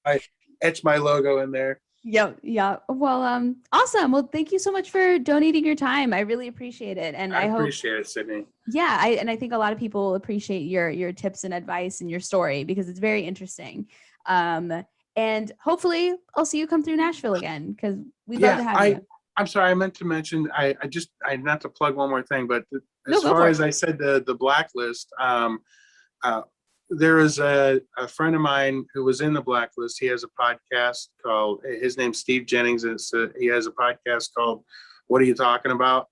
I etch my logo in there. Yep. Yeah. Well, awesome. Well, thank you so much for donating your time. I really appreciate it. And I appreciate it, Sydney. Yeah. I think a lot of people appreciate your tips and advice and your story because it's very interesting. And hopefully I'll see you come through Nashville again because we'd love to have you. I'm sorry, I meant to mention, I not to plug one more thing, but as far as I said, the Blacklist, there is a friend of mine who was in the Blacklist. He has a podcast called, his name's Steve Jennings. He has a podcast called What Are You Talking About?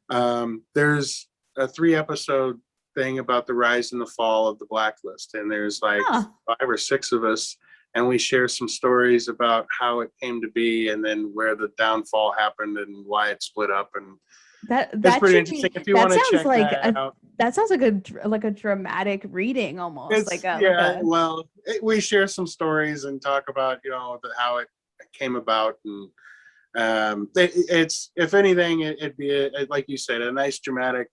There's a 3-episode thing about the rise and the fall of the Blacklist. And there's like 5 or 6 of us. And we share some stories about how it came to be and then where the downfall happened and why it split up. And that's pretty interesting. If you want to check that out. That sounds like a dramatic reading almost. Well, we share some stories and talk about, how it came about. And it's, if anything, it'd be, like you said, a nice dramatic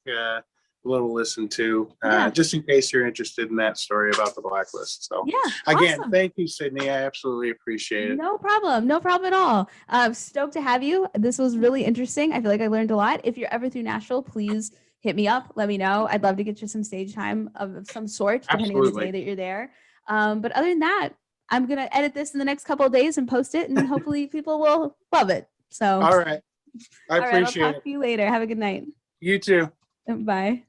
little listen to, just in case you're interested in that story about the Blacklist. So again, thank you, Sydney. I absolutely appreciate it. No problem at all. Stoked to have you. This was really interesting. I feel like I learned a lot. If you're ever through Nashville, please hit me up, let me know. I'd love to get you some stage time of some sort, depending on the day that you're there. But other than that, I'm gonna edit this in the next couple of days and post it, and hopefully people will love it. So all right, I appreciate it. I'll talk to you later. Have a good night. You too. Bye.